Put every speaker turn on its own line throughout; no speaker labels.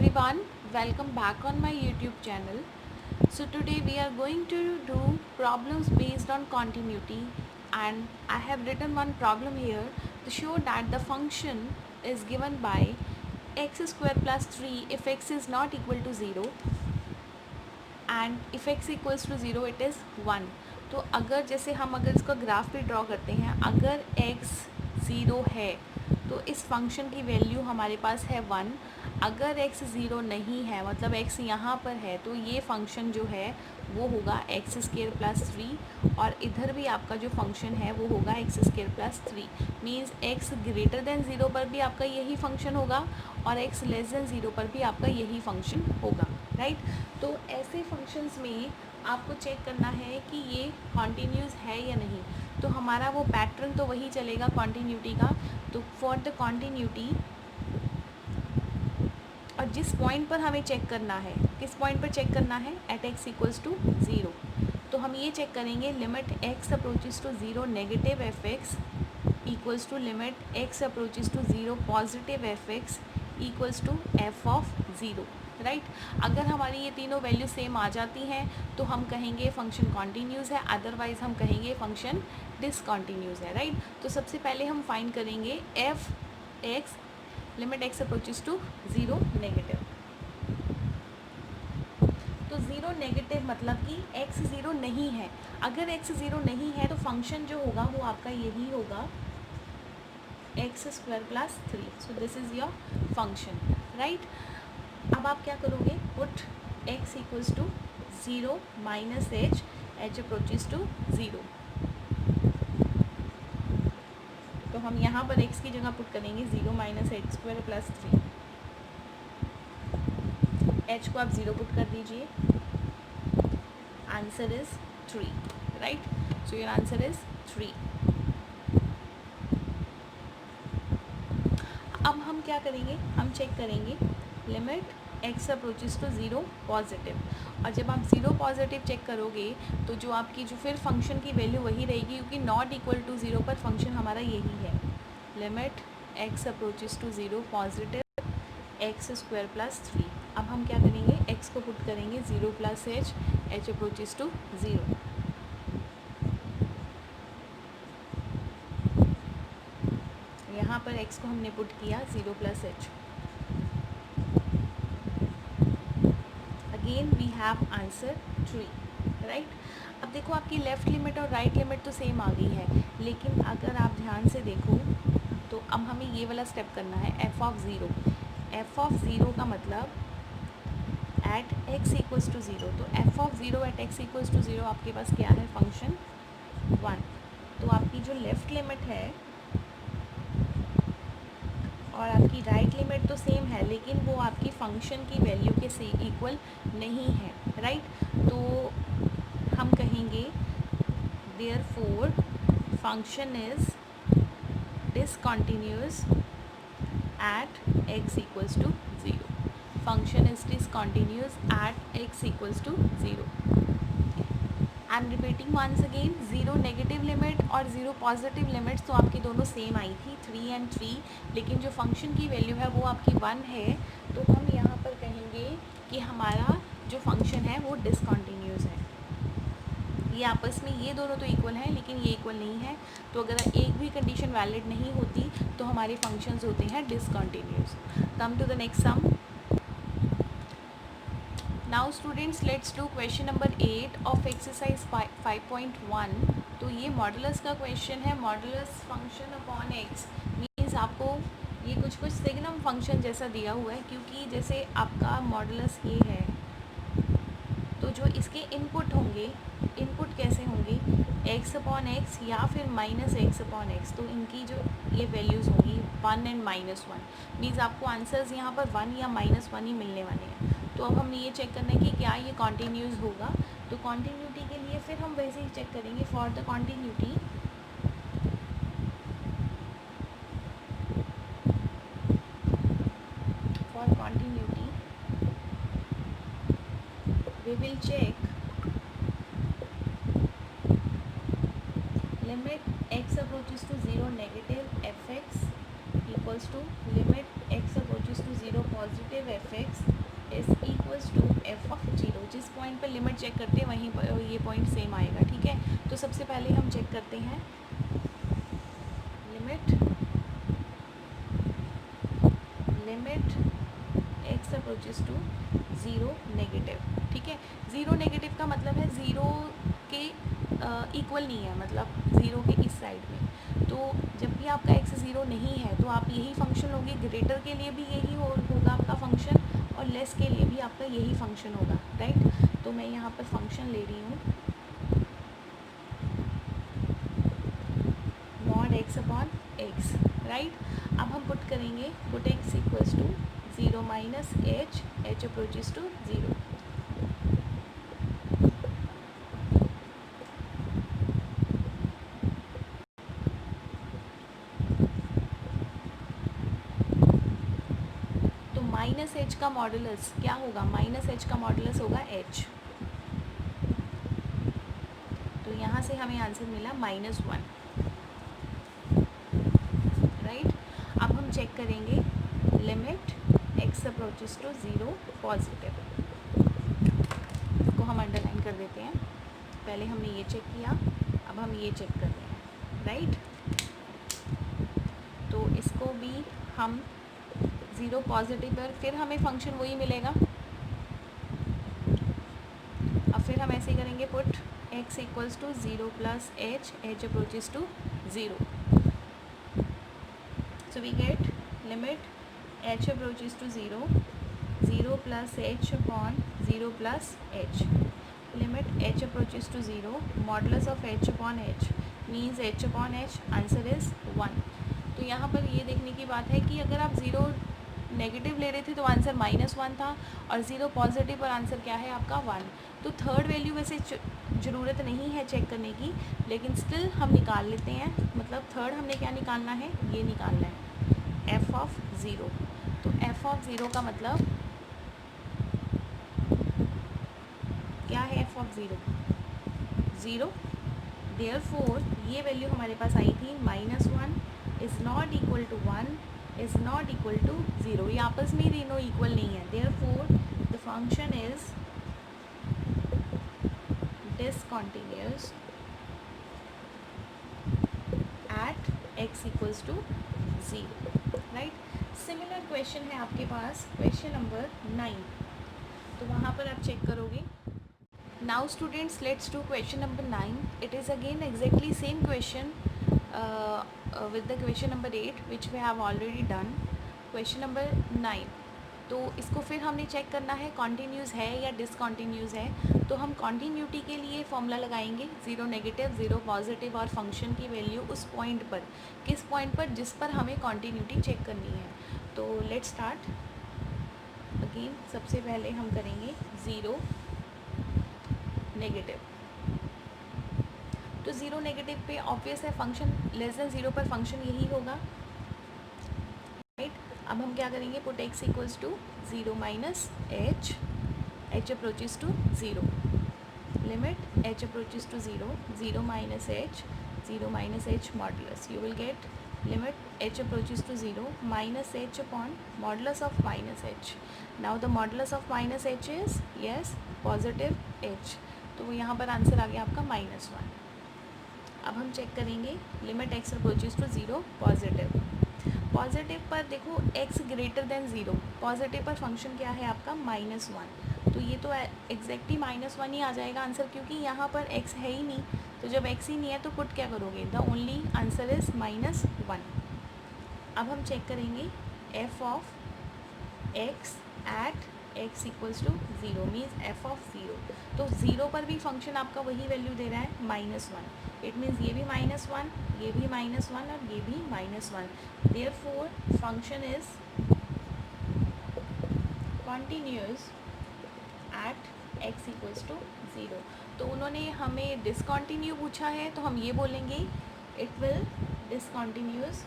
everyone, welcome back on my YouTube channel. So today we are going to do problems based on continuity, and I have written one problem here to show that the function is given by x square plus 3 if x is not equal to 0 and if x equals to 0 it is 1. तो अगर जैसे हम अगर इसका graph भी draw करते हैं, अगर x 0 है तो इस फंक्शन की वैल्यू हमारे पास है 1. अगर x 0 नहीं है मतलब x यहाँ पर है तो ये फंक्शन जो है वो होगा एक्स स्केयर प्लस 3 और इधर भी आपका जो फंक्शन है वो होगा x square plus 3. Means x greater than 0 पर भी आपका यही फंक्शन होगा और x लेस देन 0 पर भी आपका यही फंक्शन होगा, राइट. तो ऐसे फंक्शंस में आपको चेक करना है कि ये कॉन्टीन्यूस है या नहीं. तो हमारा वो पैटर्न तो वही चलेगा कॉन्टीन्यूटी का. तो फॉर द कॉन्टीन्यूटी और जिस पॉइंट पर हमें चेक करना है, किस पॉइंट पर चेक करना है, एट एक्स इक्वल्स टू 0. तो हम ये चेक करेंगे limit x approaches to 0 negative f x equals to limit x approaches to 0 positive f x equals to f of 0, right. अगर हमारी ये तीनों वैल्यू सेम आ जाती हैं तो हम कहेंगे फंक्शन कॉन्टीन्यूस है, अदरवाइज हम कहेंगे फंक्शन डिसकॉन्टीन्यूस है, राइट. तो सबसे पहले हम फाइंड करेंगे f x limit x approaches to 0 negative. तो 0 नेगेटिव मतलब कि x 0 नहीं है. अगर x 0 नहीं है तो फंक्शन जो होगा वो आपका यही होगा x square plus 3. So this is your function, right. अब आप क्या करोगे, put x equals to 0 minus h, h approaches to 0. तो हम यहाँ पर x की जगह पुट करेंगे 0 minus h square plus 3. h को आप 0 पुट कर दीजिए. Answer is 3, right. So your answer is 3. अब हम क्या करेंगे, हम चेक करेंगे limit x approaches to 0 positive. और जब आप 0 पॉजिटिव चेक करोगे तो जो आपकी जो फिर फंक्शन की वैल्यू वही रहेगी क्योंकि नॉट इक्वल टू 0 पर फंक्शन हमारा यही है. Limit x approaches to 0 positive x square plus 3. अब हम क्या करेंगे, x को पुट करेंगे 0 plus h, h approaches to 0. यहाँ पर x को हमने पुट किया 0 plus h. Again we have answer 3, right. अब देखो आपकी लेफ़्ट लिमिट और राइट लिमिट तो सेम आ गई है, लेकिन अगर आप ध्यान से देखो तो अब हमें ये वाला स्टेप करना है एफ ऑफ 0. एफ ऑफ 0 का मतलब एट एक्स इक्वल्स टू 0. तो f of 0 at x equals to 0 आपके पास क्या है, फंक्शन 1. तो आपकी जो लेफ़्ट लिमिट है और आपकी राइट लिमिट तो सेम है लेकिन वो आपकी फंक्शन की वैल्यू के से इक्वल नहीं है, राइट. तो हम कहेंगे therefore function is discontinuous at x equals to 0. Function is discontinuous at x equals to 0. I am repeating once again, 0 negative limit और 0 पॉजिटिव लिमिट्स तो आपकी दोनों सेम आई थी 3 एंड 3, लेकिन जो फंक्शन की वैल्यू है वो आपकी 1 है. तो हम यहाँ पर कहेंगे कि हमारा जो फंक्शन है वो डिसकंटिन्यूअस है. ये आपस में ये दोनों तो इक्वल हैं लेकिन ये इक्वल नहीं है. तो अगर एक भी कंडीशन वैलिड नहीं होती तो हमारे फंक्शंस होते हैं discontinuous. Come to the next sum. Now students let's do question number 8 of exercise 5.1. तो ये मॉडुलस का क्वेश्चन है. Modulus function upon x means आपको ये कुछ सिग्नम फंक्शन जैसा दिया हुआ है क्योंकि जैसे आपका मॉडुलस ये है तो जो इसके इनपुट होंगे, इनपुट कैसे होंगे, एक्स अपॉन एक्स या फिर माइनस एक्स अपॉन एक्स. तो इनकी जो ये वैल्यूज़ होंगी 1 एंड -1 मीन्स आपको आंसर्स यहाँ पर 1 या -1 ही मिलने वाले हैं. तो अब हमें ये चेक करना है कि क्या ये कॉन्टीन्यूस होगा. तो कॉन्टीन्यूटी के लिए फिर हम वैसे ही चेक करेंगे. For the continuity we will check limit x approaches to 0 negative fx equals to limit x approaches to 0 positive f x is equals to f of 0। जिस पॉइंट पर लिमिट चेक करते हैं वहीं पर ये पॉइंट सेम आएगा, ठीक है। तो सबसे पहले हम चेक करते हैं limit x approaches to 0 negative, ठीक है। 0 नेगेटिव का मतलब है 0 के इक्वल नहीं है, मतलब 0 के इस साइड में। तो जब भी आपका x 0 नहीं है तो आप यही फंक्शन होगी, ग्रेटर के लिए भी यही होगा आपका फंक्शन, और लेस के लिए भी आपका यही फंक्शन होगा, राइट। तो मैं यहाँ पर फंक्शन ले रही हूँ mod x upon x, right. अब हम पुट करेंगे put x equals to 0 minus h approaches to 0। तो माइनस h का मॉडुलस क्या होगा, माइनस h का मॉडुलस होगा h। तो यहाँ से हमें आंसर मिला -1, राइट। अब हम चेक करेंगे limit x approaches to 0 positive को हम अंडरलाइन कर देते हैं। पहले हमने ये चेक किया, अब हम ये चेक कर रहे हैं, राइट। तो इसको भी हम 0 पॉजिटिव पर फिर हमें फंक्शन वही मिलेगा। अब फिर हम ऐसे ही करेंगे put x equals to 0 plus h approaches to 0। So we get limit h approaches to 0 0 plus h upon 0 plus h। Limit h approaches to 0 modulus of h upon h means h upon h, answer is 1। तो यहाँ पर ये देखने की बात है कि अगर आप 0 नेगेटिव ले रहे थे तो आंसर -1 था, और 0 पॉजिटिव पर आंसर क्या है आपका 1। तो थर्ड वैल्यू वैसे ज़रूरत नहीं है चेक करने की, लेकिन स्टिल हम निकाल लेते हैं। मतलब थर्ड हमने क्या निकालना है, ये निकालना है f ऑफ 0। तो f ऑफ 0 का मतलब क्या है, f ऑफ 0 देयरफॉर ये वैल्यू हमारे पास आई थी -1 is not equal to 1 is not equal to 0। ये आपस में ही दोनों इक्वल नहीं है। Therefore the function is discontinuous at x equals to 0, right. Similar question है आपके पास क्वेश्चन नंबर 9, तो वहाँ पर आप चेक करोगे। Now students, let's do question number 9. It is again exactly same question with the question number 8 which we have already done. Question number 9, तो इसको फिर हमने चेक करना है कॉन्टीन्यूस है या डिसकॉन्टीन्यूस है। तो हम कॉन्टीन्यूटी के लिए फॉर्मूला लगाएंगे 0 नेगेटिव 0 पॉजिटिव और फंक्शन की वैल्यू उस पॉइंट पर, किस पॉइंट पर, जिस पर हमें कॉन्टीन्यूटी चेक करनी है। तो लेट्स स्टार्ट अगेन। सबसे पहले हम करेंगे 0 नेगेटिव। तो 0 नेगेटिव पे ऑब्वियस है फंक्शन लेस देन 0 पर फंक्शन यही होगा, राइट। अब हम क्या करेंगे put x equals to 0 minus h approaches to 0। Limit h approaches to 0 0 minus h modulus, you will get limit h approaches to 0 minus h upon modulus of minus h। Now the modulus of minus h is yes positive h, तो यहाँ पर answer आ गया आपका -1। अब हम check करेंगे limit x approaches to 0 positive पर देखो x ग्रेटर देन 0, पॉजिटिव पर फंक्शन क्या है आपका -1। तो ये तो एग्जैक्टली -1 ही आ जाएगा आंसर, क्योंकि यहाँ पर x है ही नहीं। तो जब x ही नहीं है तो पुट क्या करोगे, द ओनली आंसर इज़ -1। अब हम चेक करेंगे f of x at x equals to 0 means f of 0। तो 0 पर भी फंक्शन आपका वही वैल्यू दे रहा है -1। इट मीन्स ये भी -1, ये भी -1 और ये भी -1। Therefore function is continuous at x equals to 0। तो उन्होंने हमें डिसकॉन्टीन्यू पूछा है, तो हम ये बोलेंगे it will discontinuous,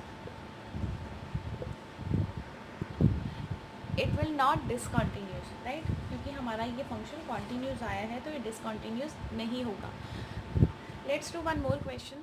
it will not discontinuous, right, क्योंकि हमारा ये फंक्शन कॉन्टीन्यूस आया है तो ये डिसकंटिन्यूस नहीं होगा। Let's do one more question.